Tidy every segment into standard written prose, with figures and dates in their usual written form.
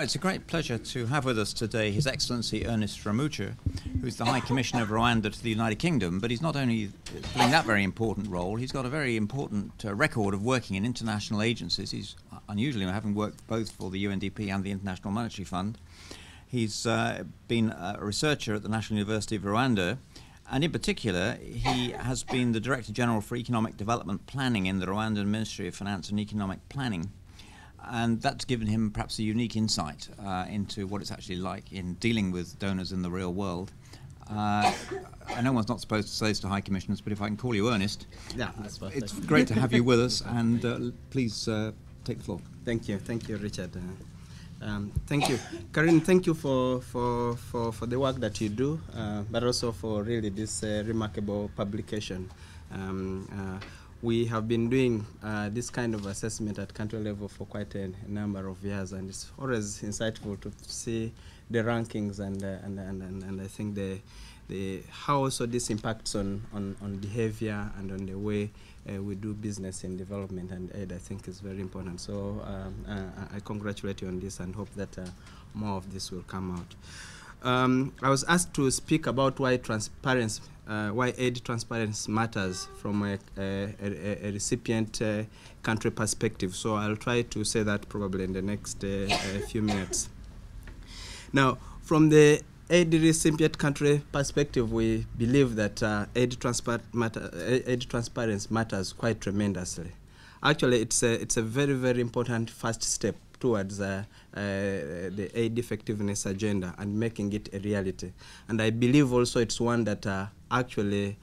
It's a great pleasure to have with us today His Excellency Ernest Rwamucyo, who's the High Commissioner of Rwanda to the United Kingdom, but he's not only playing that very important role, he's got a very important record of working in international agencies. He's unusually having worked both for the UNDP and the International Monetary Fund. He's been a researcher at the National University of Rwanda, and in particular, he has been the Director General for Economic Development Planning in the Rwandan Ministry of Finance and Economic Planning. And that's given him perhaps a unique insight into what it's actually like in dealing with donors in the real world. I know one's not supposed to say this to High Commissioners, but if I can call you Ernest, yeah, that's perfect. It's great to have you with us, and please take the floor. Thank you, Richard. Thank you, Karin. Thank you for the work that you do, but also for really this remarkable publication. We have been doing this kind of assessment at country level for quite a number of years, and it's always insightful to see the rankings and I think the how also this impacts on behavior and on the way we do business in development and aid. I think is very important. So I congratulate you on this and hope that more of this will come out. I was asked to speak about why transparency. Why aid transparency matters from a recipient country perspective. So I'll try to say that probably in the next few minutes. Now, from the aid recipient country perspective, we believe that aid transparency matters quite tremendously. Actually, it's a very, very important first step towards the aid effectiveness agenda and making it a reality. And I believe also it's one that actually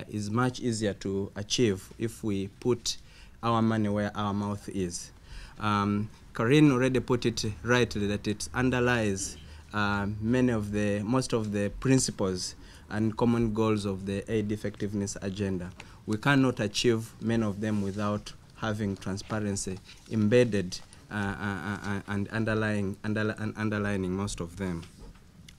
is much easier to achieve if we put our money where our mouth is. Corinne already put it rightly that it underlies most of the principles and common goals of the aid effectiveness agenda. We cannot achieve many of them without having transparency embedded and underlining most of them.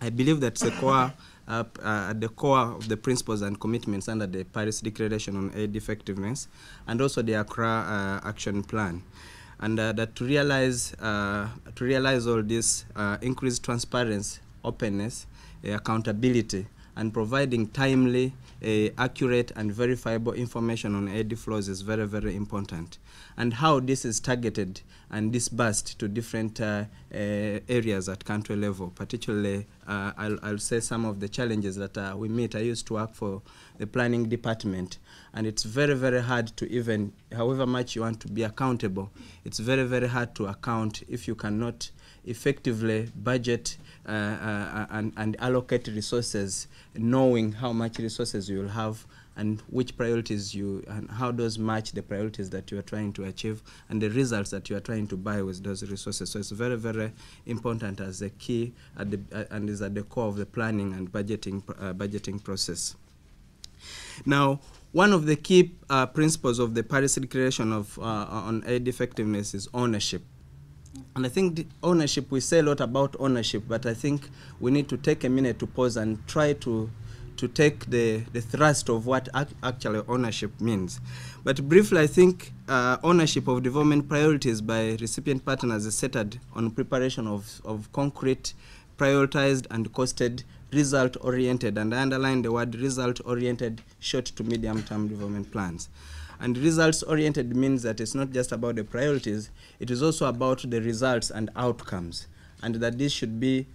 I believe that's the core, at the core of the principles and commitments under the Paris Declaration on Aid Effectiveness and also the Accra Action Plan. And that to realize all this, increased transparency, openness, accountability, and providing timely, accurate, and verifiable information on aid flows is very, very important. And how this is targeted and disbursed to different areas at country level, particularly, I'll say some of the challenges that we meet. I used to work for the planning department, and it's very, very hard to even, however much you want to be accountable, it's very, very hard to account if you cannot effectively budget and allocate resources, knowing how much resources you will have and which priorities and how those match the priorities that you are trying to achieve and the results that you are trying to buy with those resources. So it's very, very important as a key and is at the core of the planning and budgeting process. Now, one of the key principles of the Paris Declaration on aid effectiveness is ownership. And I think the ownership, we say a lot about ownership, but I think we need to take a minute to pause and try to take the thrust of what actually ownership means. But briefly, I think ownership of development priorities by recipient partners is centered on preparation of concrete, prioritized, and costed result-oriented, and I underline the word result-oriented short to medium-term development plans. And results-oriented means that it's not just about the priorities, it is also about the results and outcomes, and that this should be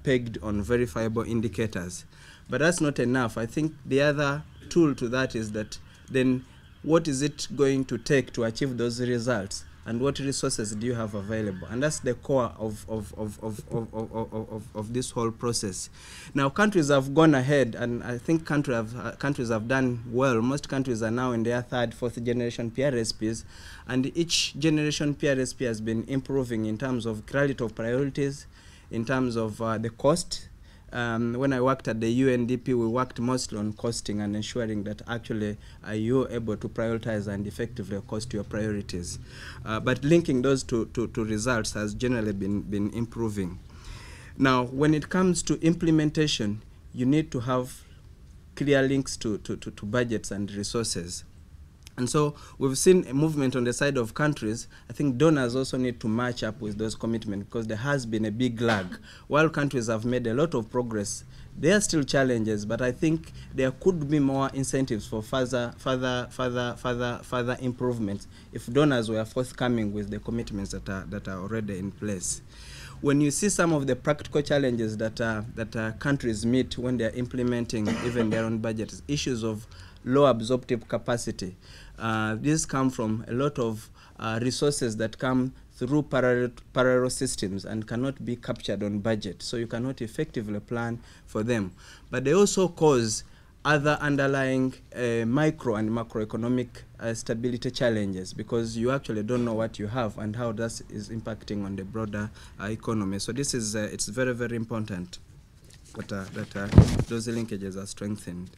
pegged on verifiable indicators. But that's not enough. I think the other tool to that is that then what is it going to take to achieve those results, and what resources do you have available? And that's the core of this whole process. Now, countries have gone ahead, and I think countries have done well. Most countries are now in their third, fourth generation PRSPs, and each generation PRSP has been improving in terms of clarity of priorities, in terms of the cost. When I worked at the UNDP, we worked mostly on costing and ensuring that actually you're able to prioritize and effectively cost your priorities. But linking those to results has generally been improving. Now, when it comes to implementation, you need to have clear links to budgets and resources. And so we've seen a movement on the side of countries. I think donors also need to match up with those commitments, because there has been a big lag. While countries have made a lot of progress, there are still challenges, but I think there could be more incentives for further improvements if donors were forthcoming with the commitments that are already in place. When you see some of the practical challenges that countries meet when they are implementing even their own budgets, issues of low absorptive capacity. These come from a lot of resources that come through parallel systems and cannot be captured on budget, so you cannot effectively plan for them. But they also cause other underlying micro and macroeconomic stability challenges, because you actually don't know what you have and how that is impacting on the broader economy. So this is it's very, very important that those linkages are strengthened.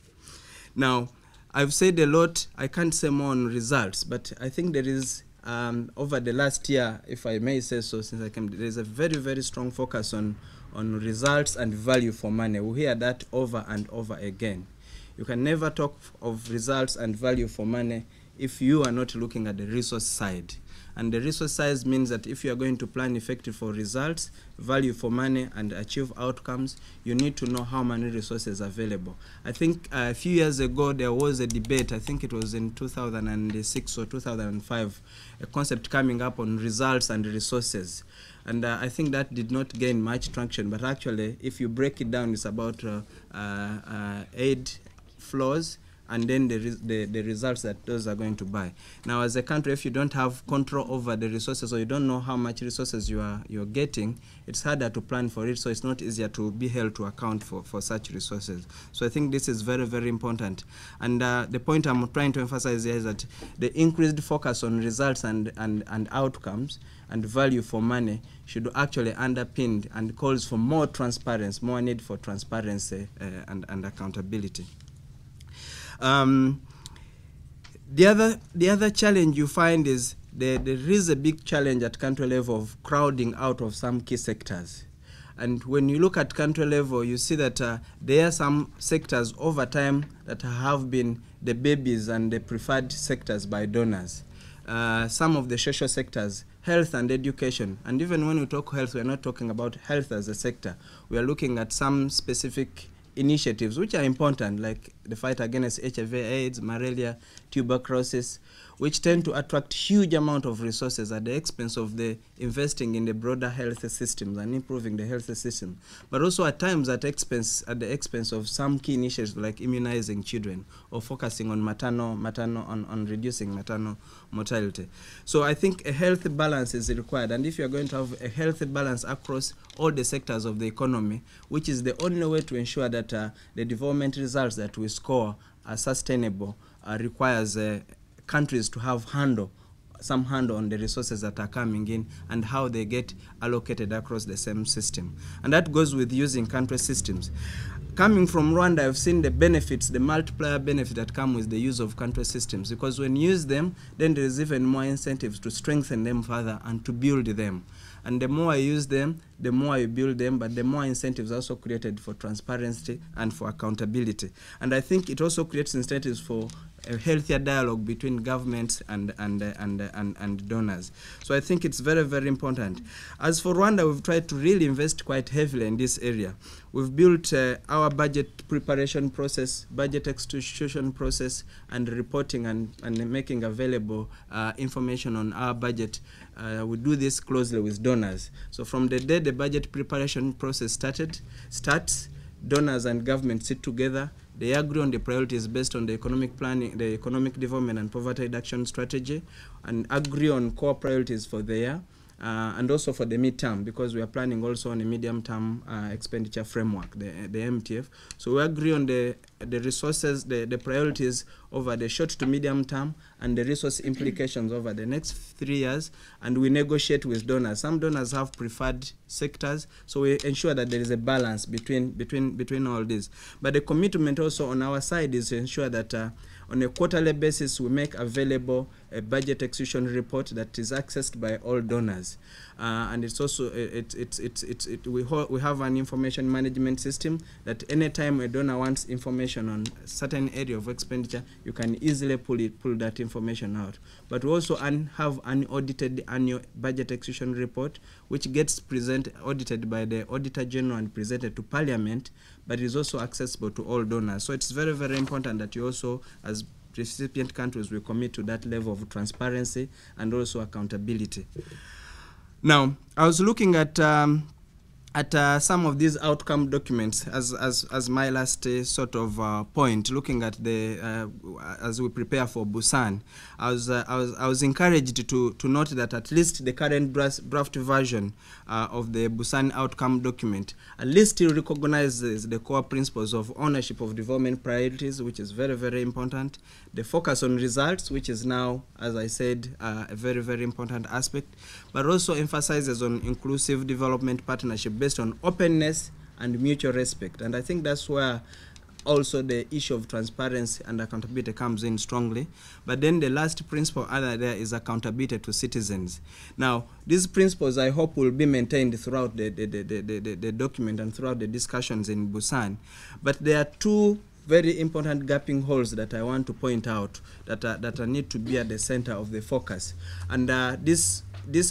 Now, I've said a lot. I can't say more on results, but I think there is, over the last year, if I may say so, since I came, there is a very, very strong focus on results and value for money. We hear that over and over again. You can never talk of results and value for money if you are not looking at the resource side. And the resource side means that if you are going to plan effectively for results, value for money, and achieve outcomes, you need to know how many resources are available. I think a few years ago there was a debate, I think it was in 2006 or 2005, a concept coming up on results and resources. And I think that did not gain much traction, but actually if you break it down, it's about aid flows, and then the results that those are going to buy. Now, as a country, if you don't have control over the resources, or you don't know how much resources you're getting, it's harder to plan for it, so it's not easier to be held to account for such resources. So I think this is very, very important. And the point I'm trying to emphasize here is that the increased focus on results and outcomes and value for money should actually underpin and calls for more transparency, more need for transparency and accountability. The other challenge you find is there is a big challenge at country level of crowding out of some key sectors. And when you look at country level, you see that there are some sectors over time that have been the babies and the preferred sectors by donors. Some of the social sectors, health and education, and even when we talk health, we're not talking about health as a sector. We are looking at some specific initiatives which are important, like the fight against HIV/AIDS, malaria, tuberculosis, which tend to attract huge amount of resources at the expense of the investing in the broader health systems and improving the health system, but also at times at the expense of some key initiatives like immunizing children or focusing on on reducing maternal mortality. So I think a healthy balance is required, and if you're going to have a healthy balance across all the sectors of the economy, which is the only way to ensure that the development results that we score are sustainable, requires countries to have some handle on the resources that are coming in and how they get allocated across the same system. And that goes with using country systems. Coming from Rwanda, I've seen the benefits, the multiplier benefit that come with the use of country systems, because when you use them, then there is even more incentives to strengthen them further and to build them. And the more I use them, the more I build them, but the more incentives are also created for transparency and for accountability. And I think it also creates incentives for a healthier dialogue between governments and donors. So I think it's very, very important. As for Rwanda, we've tried to really invest quite heavily in this area. We've built our budget preparation process, budget execution process, and reporting and making available information on our budget. We do this closely with donors. So from the day the budget preparation process starts, donors and government sit together. They agree on the priorities based on the economic planning, the economic development and poverty reduction strategy, and agree on core priorities for the year, and also for the midterm, because we are planning also on a medium-term expenditure framework, the MTF. So we agree on the resources, the priorities over the short to medium term, and the resource implications over the next 3 years, and we negotiate with donors. Some donors have preferred sectors, so we ensure that there is a balance between all these. But the commitment also on our side is to ensure that on a quarterly basis we make available a budget execution report that is accessed by all donors. And it's also, we have an information management system that anytime a donor wants information on a certain area of expenditure, you can easily pull that information out. But we also have an audited annual budget execution report, which gets audited by the Auditor General and presented to Parliament, but is also accessible to all donors. So it's very, very important that you also, as recipient countries, will commit to that level of transparency and also accountability. Now, I was looking at some of these outcome documents as my last sort of point, looking at the as we prepare for Busan. I was encouraged to note that at least the current draft version of the Busan outcome document at least still recognizes the core principles of ownership of development priorities, which is very, very important. The focus on results, which is now, as I said, a very, very important aspect, but also emphasizes on inclusive development partnership based on openness and mutual respect. And I think that's where also the issue of transparency and accountability comes in strongly. But then the last principle under there is accountability to citizens. Now, these principles I hope will be maintained throughout the document and throughout the discussions in Busan. But there are two very important gapping holes that I want to point out that need to be at the center of the focus. And this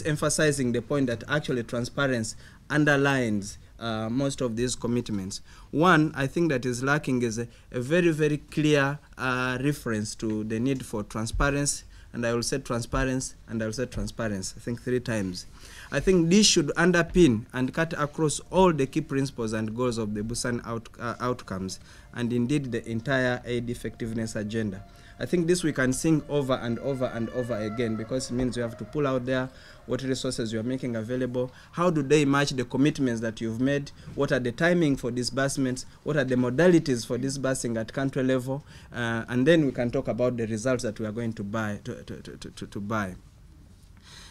emphasizing the point that actually transparency underlines most of these commitments. One, I think that is lacking is a very, very clear reference to the need for transparency, and I will say transparency, and I will say transparency, I think 3 times. I think this should underpin and cut across all the key principles and goals of the Busan outcomes, and indeed the entire aid effectiveness agenda. I think this we can sing over and over and over again, because it means you have to pull out there what resources you are making available, how do they match the commitments that you've made, what are the timing for disbursements, what are the modalities for disbursing at country level, and then we can talk about the results that we are going to buy.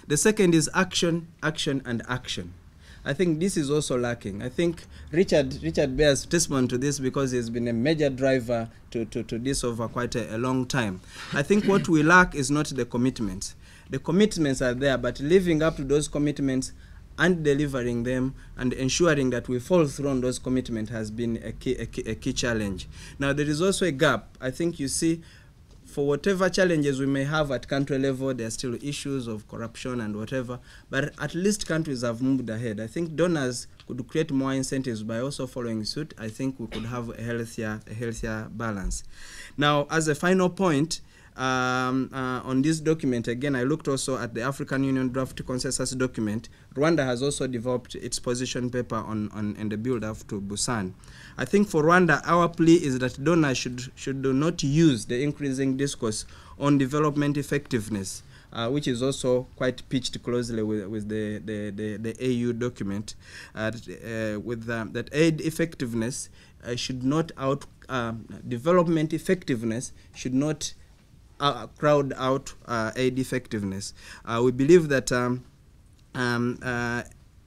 The second is action, action, and action. I think this is also lacking. I think Richard bears testimony to this because he's been a major driver to this over quite a long time. I think what we lack is not the commitments. The commitments are there, but living up to those commitments and delivering them and ensuring that we follow through on those commitments has been a key challenge. Now, there is also a gap. I think you see, for whatever challenges we may have at country level, there are still issues of corruption and whatever, but at least countries have moved ahead. I think donors could create more incentives by also following suit. I think we could have a healthier balance. Now, as a final point, on this document, again, I looked also at the African Union draft consensus document. Rwanda has also developed its position paper on the build-up to Busan. I think for Rwanda, our plea is that donors should not use the increasing discourse on development effectiveness, which is also quite pitched closely with the AU document, that aid effectiveness should not development effectiveness should not crowd out aid effectiveness. We believe that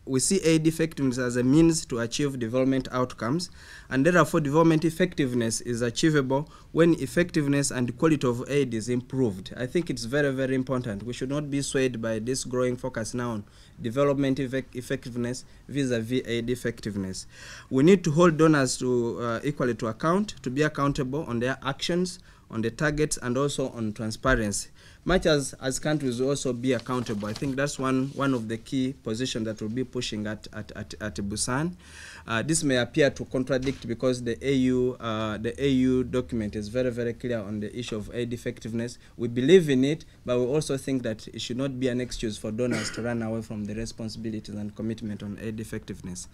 we see aid effectiveness as a means to achieve development outcomes, and therefore development effectiveness is achievable when effectiveness and quality of aid is improved. I think it's very, very important. We should not be swayed by this growing focus now on development effectiveness vis-a-vis aid effectiveness. We need to hold donors to equally to account, to be accountable on their actions, on the targets, and also on transparency. Much as countries will also be accountable. I think that's one of the key positions that we'll be pushing at Busan. This may appear to contradict because the AU document is very, very clear on the issue of aid effectiveness. We believe in it, but we also think that it should not be an excuse for donors to run away from the responsibilities and commitment on aid effectiveness.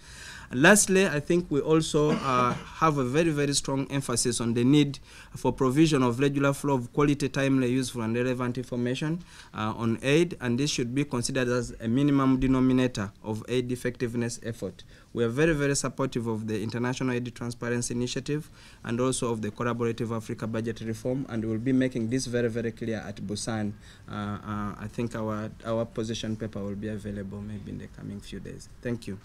And lastly, I think we also have a very, very strong emphasis on the need for provision of regular flow of quality, timely, useful, and relevant information on aid, and this should be considered as a minimum denominator of aid effectiveness effort. We are very, very supportive of the International Aid Transparency Initiative and also of the Collaborative Africa Budget Reform, and we will be making this very, very clear at Busan. I think our position paper will be available maybe in the coming few days. Thank you.